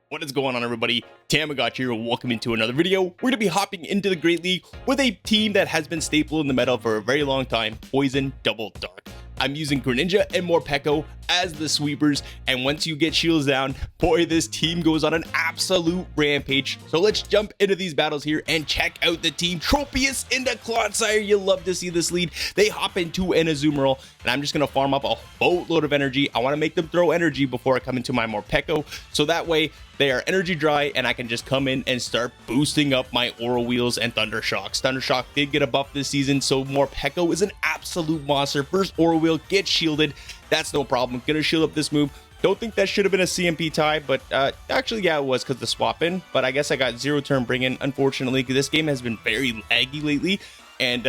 What is going on, everybody? Thammagotcha here. Welcome into another video. We're going to be hopping into the Great League with a team that has been staple in the meta for a very long time, Poison Double Dark. I'm using Greninja and Morpeko as the sweepers, and once you get shields down, boy, this team goes on an absolute rampage. So let's jump into these battles here and check out the team. Tropius into Clodsire. You love to see this lead. They hop into an Azumarill, and I'm just going to farm up a boatload of energy. I want to make them throw energy before I come into my Morpeko, so that way they are energy dry and I can just come in and start boosting up my Aura Wheels and Thunder Shocks. Thunder Shock did get a buff this season, so Morpeko is an absolute monster. First Aura Wheel gets shielded. That's no problem. Gonna shield up this move. Don't think that should have been a CMP tie, but actually, yeah, it was because the swap in. But I guess I got zero turn bring in, unfortunately, because this game has been very laggy lately, and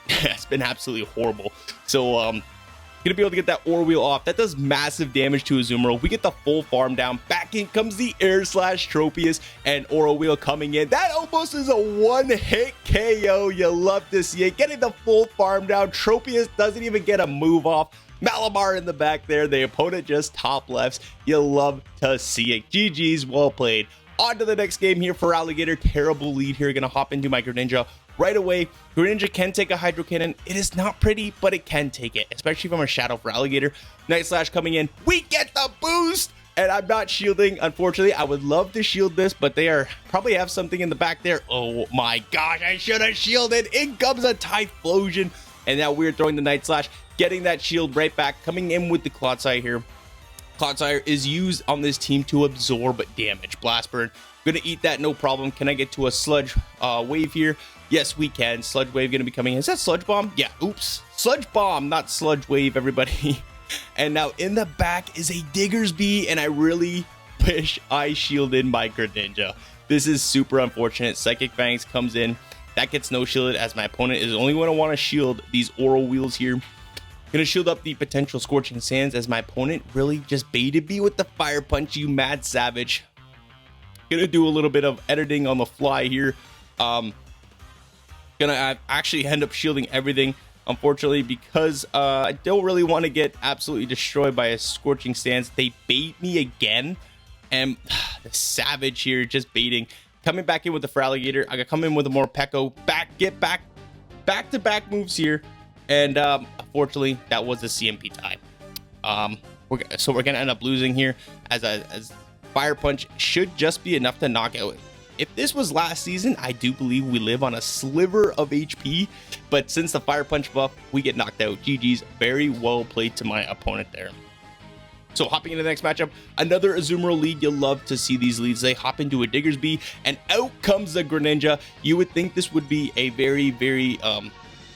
it's been absolutely horrible. So, gonna be able to get that Aura Wheel off. That does massive damage to Azumarill. We get the full farm down. Back in comes the Air Slash Tropius and Aura Wheel coming in. That almost is a one-hit KO. You love to see it. Getting the full farm down. Tropius doesn't even get a move off. Malamar in the back there. The opponent just top lefts. You love to see it. GG's, well played. On to the next game here for Alligator. Terrible lead here. Gonna hop into my Greninja right away. Greninja can take a Hydro Cannon. It is not pretty, but it can take it, especially from a Shadow for Alligator. Night Slash coming in. We get the boost, and I'm not shielding, unfortunately. I would love to shield this, but they are probably have something in the back there. Oh my gosh, I should have shielded. In comes a Typhlosion, and now we're throwing the Night Slash, getting that shield right back, coming in with the Clodsire here. Clodsire is used on this team to absorb damage. Blast Burn, gonna eat that, no problem. Can I get to a Sludge Wave here? Yes, we can. Sludge Wave gonna be coming in. Is that Sludge Bomb? Yeah, oops. Sludge Bomb, not Sludge Wave, everybody. And now in the back is a Diggersby, and I really wish I shielded my Greninja. This is super unfortunate. Psychic Fangs comes in. That gets no shielded, as my opponent is only going to want to shield these Aura Wheels here. Gonna shield up the potential Scorching Sands, as my opponent really just baited me with the Fire Punch, you mad savage. Gonna do a little bit of editing on the fly here. Gonna actually end up shielding everything, unfortunately, because I don't really want to get absolutely destroyed by a Scorching Sands. They bait me again, and the savage here just baiting. Coming back in with the Feraligatr. I gotta come in with a Morpeko. Get back to back moves here. And unfortunately, that was a CMP tie. So we're gonna end up losing here, as Fire Punch should just be enough to knock out. If this was last season, I do believe we live on a sliver of HP, but since the Fire Punch buff, we get knocked out. GG's, very well played to my opponent there. So hopping into the next matchup, another Azumarill lead. You'll love to see these leads. They hop into a Diggersby, and out comes the Greninja. You would think this would be a very, very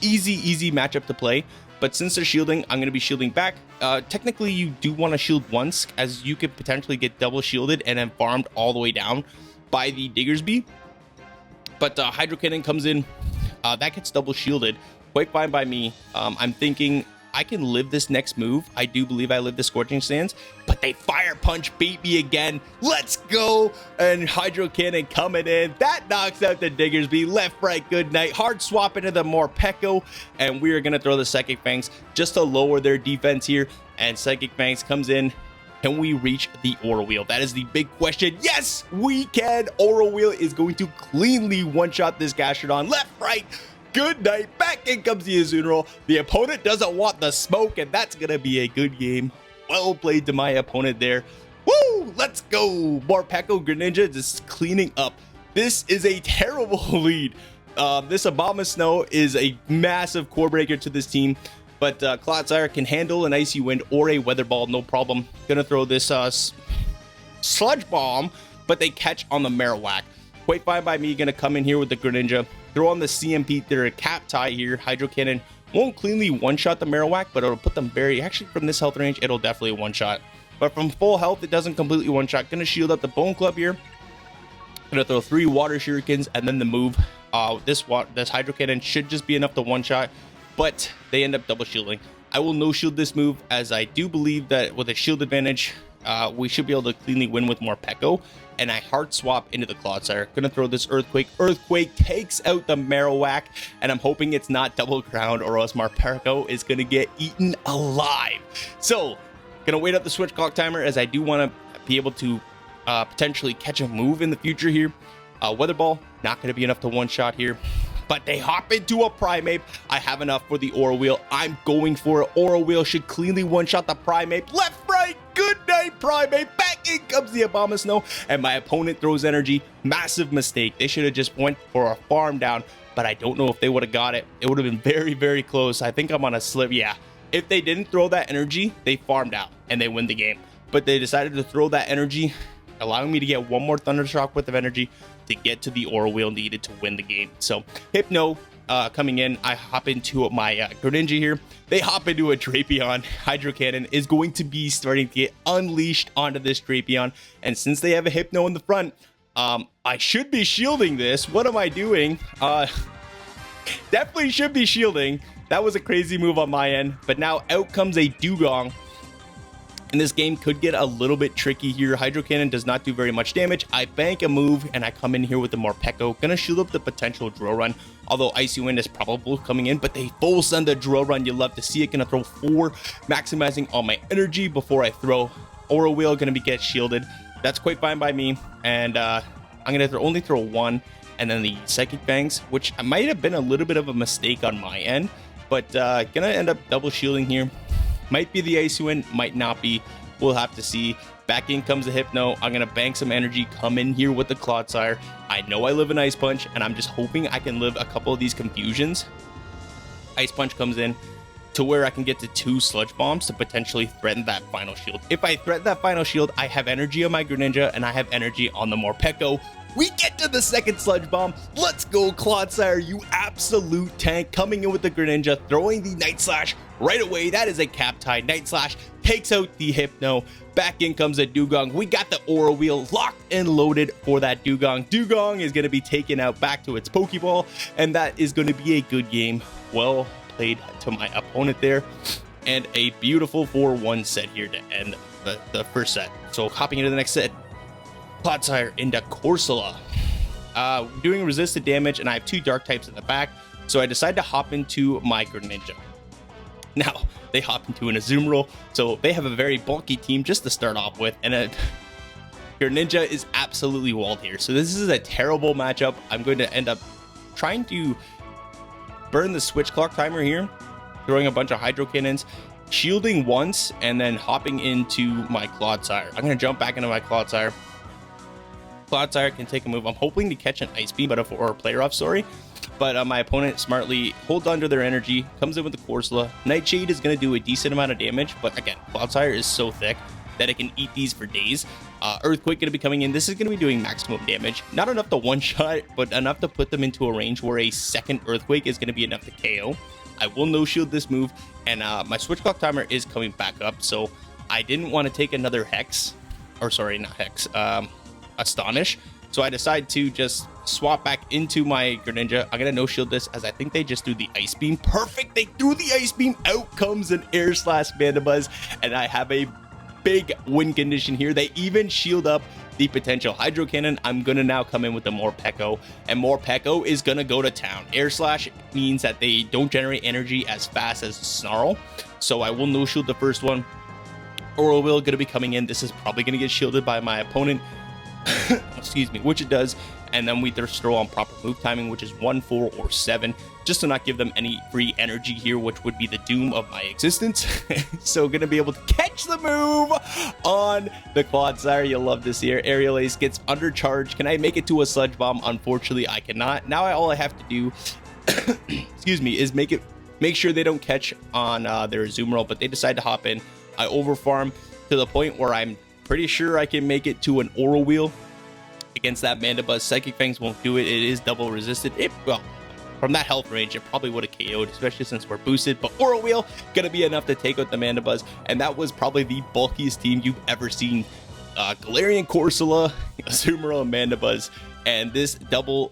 easy matchup to play, but since they're shielding, I'm going to be shielding back. Technically, you do want to shield once, as you could potentially get double shielded and then farmed all the way down by the Diggersby. But Hydro Cannon comes in, that gets double shielded. Quite fine by me. I'm thinking I can live this next move. I do believe I live the Scorching Sands, but they Fire Punch bait me again. Let's go! And Hydro Cannon coming in. That knocks out the Diggersby. Left, right, good night. Hard swap into the Morpeko, and we are going to throw the Psychic Fangs just to lower their defense here. And Psychic Fangs comes in. Can we reach the Aura Wheel? That is the big question. Yes, we can. Aura Wheel is going to cleanly one-shot this Gastrodon. Left, right. Good night. Back in comes the Azumarill. The opponent doesn't want the smoke, and that's going to be a good game. Well played to my opponent there. Woo! Let's go. Morpeko Greninja just cleaning up. This is a terrible lead. This Abomasnow is a massive core breaker to this team, but Clodsire can handle an Icy Wind or a Weather Ball, no problem. Gonna throw this Sludge Bomb, but they catch on the Marowak. Quite fine by me. Gonna come in here with the Greninja. Throw on the CMP. They're a cap tie here. Hydro Cannon won't cleanly one-shot the Marowak, but it'll put them very... Actually, from this health range, it'll definitely one-shot. But from full health, it doesn't completely one-shot. Gonna shield up the Bone Club here. Gonna throw 3 Water Shurikens and then the move. This Hydro Cannon should just be enough to one-shot, but they end up double shielding. I will no-shield this move, as I do believe that with a shield advantage, we should be able to cleanly win with Morpeko. And I hard swap into the Clodsire. Gonna throw this Earthquake. Earthquake takes out the Marowak, and I'm hoping it's not double ground, or else Morpeko is gonna get eaten alive. So, gonna wait up the switch clock timer, as I do want to be able to potentially catch a move in the future here. Weather Ball, not going to be enough to one-shot here. But they hop into a Primeape. I have enough for the Aura Wheel. I'm going for it. Aura Wheel should cleanly one-shot the Primeape. Left, right, good night, Primeape. Back in comes the Abomasnow, and my opponent throws energy. Massive mistake. They should have just went for a farm down, but I don't know if they would have got it. It would have been very, very close. I think I'm on a slip. Yeah, if they didn't throw that energy, they farmed out, and they win the game. But they decided to throw that energy, allowing me to get one more Thundershock worth of energy to get to the Aura Wheel needed to win the game. So Hypno coming in, I hop into my Greninja here. They hop into a Drapion. Hydro Cannon is going to be starting to get unleashed onto this Drapion. And since they have a Hypno in the front, I should be shielding this. What am I doing? Definitely should be shielding. That was a crazy move on my end. But now out comes a Dugong. And this game could get a little bit tricky here. Hydro Cannon does not do very much damage. I bank a move, and I come in here with the Morpeko. Gonna shield up the potential Drill Run, although Icy Wind is probably coming in, but they full send the Drill Run. You love to see it. Gonna throw 4, maximizing all my energy before I throw Aura Wheel. Gonna be get shielded. That's quite fine by me. And I'm gonna only throw 1, and then the Psychic Fangs, which might have been a little bit of a mistake on my end, but gonna end up double shielding here. Might be the Icy Wind, might not be. We'll have to see. Back in comes the Hypno. I'm going to bank some energy, come in here with the Clodsire. I know I live in Ice Punch, and I'm just hoping I can live a couple of these confusions. Ice Punch comes in to where I can get to 2 Sludge Bombs to potentially threaten that final shield. If I threaten that final shield, I have energy on my Greninja, and I have energy on the Morpeko. We get to the second Sludge Bomb. Let's go, Clodsire, you absolute tank. Coming in with the Greninja, throwing the Night Slash right away. That is a cap tie. Night Slash takes out the Hypno. Back in comes a Dugong. We got the Aura Wheel locked and loaded for that Dugong. Dugong is going to be taken out back to its Pokeball, and that is going to be a good game. Well played to my opponent there. And a beautiful 4-1 set here to end the first set. So hopping into the next set. Clodsire into Corsola. Doing resisted damage, and I have 2 dark types in the back, so I decide to hop into my Greninja. Now, they hop into an Azumarill, so they have a very bulky team just to start off with, and Greninja is absolutely walled here. So this is a terrible matchup. I'm going to end up trying to burn the switch clock timer here, throwing a bunch of Hydro Cannons, shielding once, and then hopping into my Clodsire. I'm going to jump back into my Clodsire. Clodsire can take a move. I'm hoping to catch an Ice Beam, or a player off, sorry. But my opponent smartly holds onto their energy, comes in with the Corsola. Nightshade is going to do a decent amount of damage, but again, Clodsire is so thick that it can eat these for days. Earthquake going to be coming in. This is going to be doing maximum damage. Not enough to one-shot, but enough to put them into a range where a second Earthquake is going to be enough to KO. I will no-shield this move, and my switch clock timer is coming back up, so I didn't want to take another Hex. Or sorry, not Hex. Astonish. So I decide to just swap back into my Greninja. I'm gonna no shield this as I think they just threw the Ice Beam. Perfect, they threw the Ice Beam. Out comes an Air Slash Mandibuzz, and I have a big win condition here. They even shield up the potential Hydro Cannon. I'm gonna now come in with the Morpeko, and Morpeko is gonna go to town. Air Slash means that they don't generate energy as fast as Snarl, so I will no shield the first one. Aura Wheel gonna be coming in. This is probably gonna get shielded by my opponent. Excuse me, which it does, and then we just throw on proper move timing, which is 1, 4, or 7, just to not give them any free energy here, which would be the doom of my existence. So gonna be able to catch the move on the Clodsire. You'll love this here. Aerial Ace gets undercharged. Can I make it to a Sludge Bomb? Unfortunately, I cannot. Now all I have to do, excuse me, is make sure they don't catch on their Azumarill, but they decide to hop in. I overfarm to the point where I'm pretty sure I can make it to an Aura Wheel against that Mandibuzz. Psychic Fangs won't do it. It is double resisted. Well, from that health range, it probably would have KO'd, especially since we're boosted. But Aura Wheel gonna be enough to take out the Mandibuzz, and that was probably the bulkiest team you've ever seen. Galarian Corsola, Azumarill, and Mandibuzz, and this double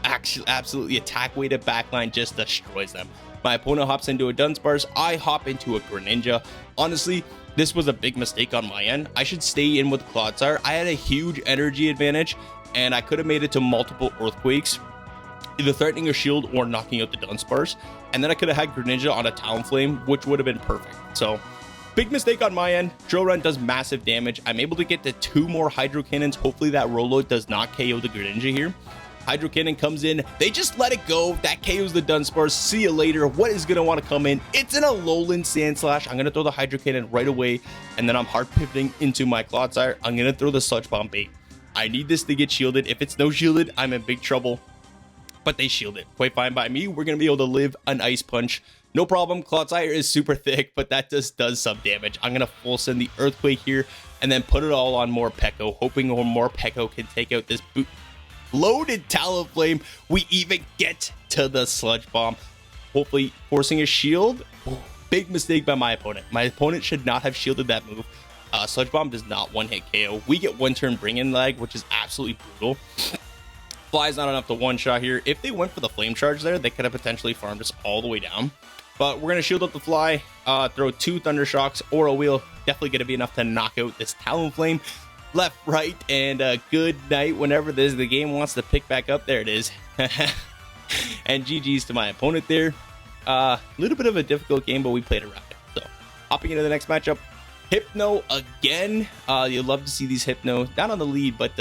absolutely attack-weighted backline just destroys them. My opponent hops into a Dunsparce. I hop into a Greninja. Honestly, this was a big mistake on my end. I should stay in with Clodsire. I had a huge energy advantage, and I could have made it to multiple Earthquakes, either threatening a shield or knocking out the Dunsparce. And then I could have had Greninja on a Talonflame, which would have been perfect. So Big mistake on my end. Drill Run does massive damage. I'm able to get to 2 more Hydro Cannons. Hopefully that Rolo does not KO the Greninja here. Hydro Cannon comes in. They just let it go. That KOs the Dunsparce. See you later. What is going to want to come in? It's an Alolan Sandslash. I'm going to throw the Hydro Cannon right away. And then I'm hard pivoting into my Clodsire. I'm going to throw the Sludge Bomb bait. I need this to get shielded. If it's no shielded, I'm in big trouble. But they shield it. Quite fine by me. We're going to be able to live an Ice Punch. No problem. Clodsire is super thick, but that just does some damage. I'm going to full send the Earthquake here and then put it all on Morpeko, hoping Morpeko can take out this loaded Talonflame. We even get to the Sludge Bomb, hopefully forcing a shield. Big mistake by my opponent. My opponent should not have shielded that move. Sludge Bomb does not one-hit KO. We get one turn bring-in lag, which is absolutely brutal. Fly's not enough to one-shot here. If they went for the Flame Charge there, they could have potentially farmed us all the way down. But we're going to shield up the Fly, throw 2 Thunder Shocks, Aura Wheel. Definitely going to be enough to knock out this Talonflame. Left, right, and good night whenever the game wants to pick back up. There it is. And GG's to my opponent there. A little bit of a difficult game, but we played around it. So, hopping into the next matchup. Hypno again. You'd love to see these Hypno down on the lead, but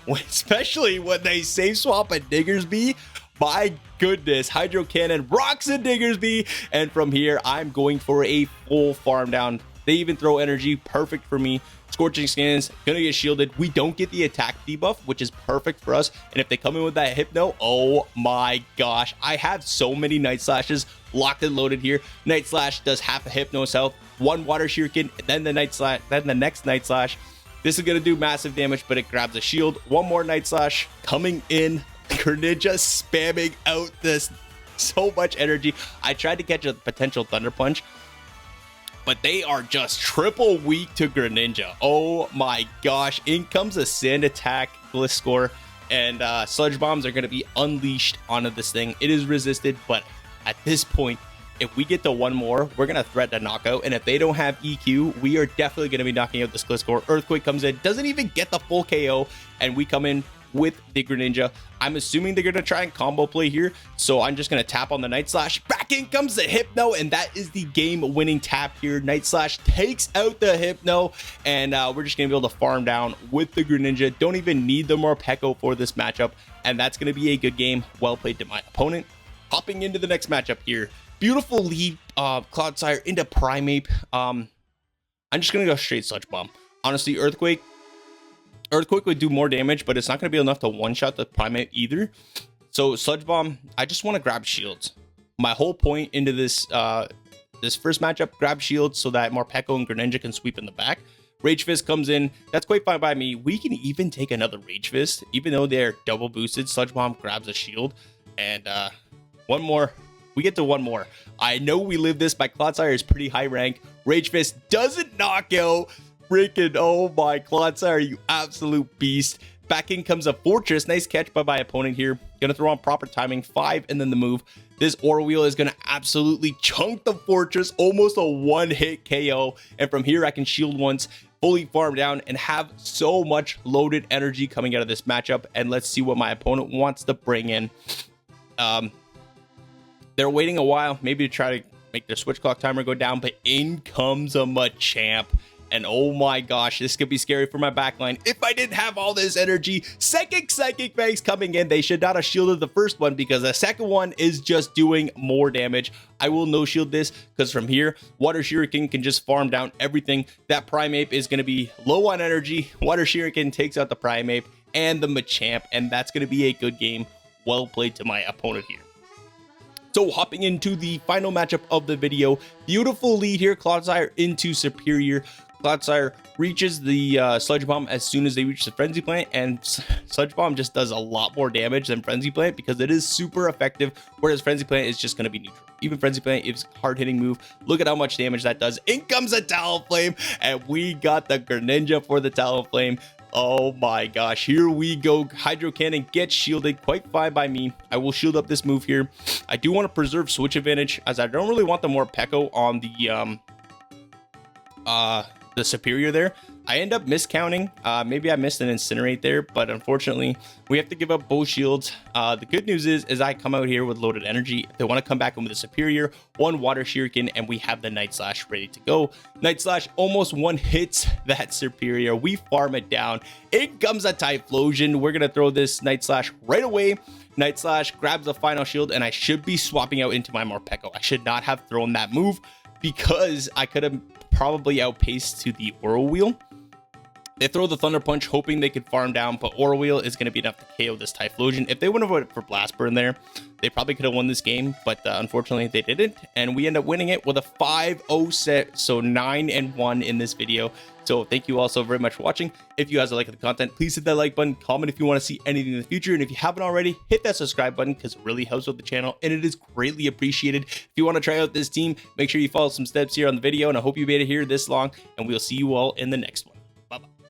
especially when they save swap at Diggersby. My goodness, Hydro Cannon rocks at Diggersby, and from here I'm going for a full farm down. They even throw energy, perfect for me. Scorching Scans, gonna get shielded. We don't get the attack debuff, which is perfect for us. And if they come in with that Hypno, oh my gosh, I have so many Night Slashes locked and loaded here. Night Slash does half a Hypno's health, 1 Water Shuriken, then the Night Slash, then the next Night Slash. This is gonna do massive damage, but it grabs a shield. 1 more Night Slash coming in. Greninja spamming out this so much energy. I tried to catch a potential Thunder Punch, but they are just triple weak to Greninja. Oh my gosh. In comes a Sand Attack, Gliscor, and Sludge Bombs are going to be unleashed onto this thing. It is resisted, but at this point, if we get to 1 more, we're going to threaten a knockout. And if they don't have EQ, we are definitely going to be knocking out this Gliscor. Earthquake comes in, doesn't even get the full KO, and we come in with the Greninja. I'm assuming they're going to try and combo play here, so I'm just going to tap on the Night Slash. Back in comes the Hypno, and that is the game-winning tap here. Night Slash takes out the Hypno, and we're just going to be able to farm down with the Greninja. Don't even need the Morpeko for this matchup, and that's going to be a good game. Well played to my opponent. Hopping into the next matchup here. Beautiful lead, Clodsire into Primeape. I'm just going to go straight Sludge Bomb. Honestly, Earthquake would do more damage, but it's not going to be enough to one-shot the Primeape either. So Sludge Bomb, I just want to grab shields. My whole point into this this first matchup, grab shields so that Morpeko and Greninja can sweep in the back. Rage Fist comes in. That's quite fine by me. We can even take another Rage Fist, even though they're double boosted. Sludge Bomb grabs a shield. And 1 more. We get to 1 more. I know we live this. My Clodsire is pretty high rank. Rage Fist doesn't knock out. Freaking, oh my Clodsire, you absolute beast. Back in comes a Fortress. Nice catch by my opponent here. Gonna throw on proper timing, 5, and then the move. This Aura Wheel is gonna absolutely chunk the Fortress, almost a 1-hit KO. And from here, I can shield once, fully farm down, and have so much loaded energy coming out of this matchup. And let's see what my opponent wants to bring in. They're waiting a while, maybe to try to make their switch clock timer go down, but in comes a Machamp. And oh my gosh, this could be scary for my backline. If I didn't have all this energy, Psychic Bangs coming in. They should not have shielded the first one because the second one is just doing more damage. I will no shield this because from here, Water Shuriken can just farm down everything. That Primeape is going to be low on energy. Water Shuriken takes out the Primeape and the Machamp, and that's going to be a good game. Well played to my opponent here. So hopping into the final matchup of the video, beautiful lead here, Clodsire into Superior. Clodsire reaches the Sludge Bomb as soon as they reach the Frenzy Plant, and Sludge Bomb just does a lot more damage than Frenzy Plant because it is super effective, whereas Frenzy Plant is just going to be neutral. Even Frenzy Plant is a hard-hitting move. Look at how much damage that does. In comes a Talonflame, and we got the Greninja for the Talonflame. Oh my gosh, here we go. Hydro Cannon gets shielded, quite fine by me. I will shield up this move here. I do want to preserve switch advantage, as I don't really want the Morpeko on the the superior there. I end up miscounting. Maybe I missed an incinerate there, but unfortunately we have to give up both shields. The good news is I come out here with loaded energy. If they want to come back in with a superior, one water shuriken, and we have the Night Slash ready to go. Night Slash almost one hits that superior. We farm it down. In comes a Typhlosion. We're gonna throw this Night Slash right away. Night Slash grabs the final shield, and I should be swapping out into my Morpeko. I should not have thrown that move because I could have probably outpaced to the Aura Wheel. They throw the Thunder Punch hoping they could farm down, but Aura Wheel is going to be enough to KO this Typhlosion. If they would have went for Blast Burn there, they probably could have won this game, but unfortunately they didn't, and we end up winning it with a 5-0 set, so 9-1 in this video. So thank you all so very much for watching. If you guys are liking the content, please hit that like button, comment if you want to see anything in the future, and if you haven't already, hit that subscribe button because it really helps with the channel, and it is greatly appreciated. If you want to try out this team, make sure you follow some steps here on the video, and I hope you made it here this long, and we'll see you all in the next one.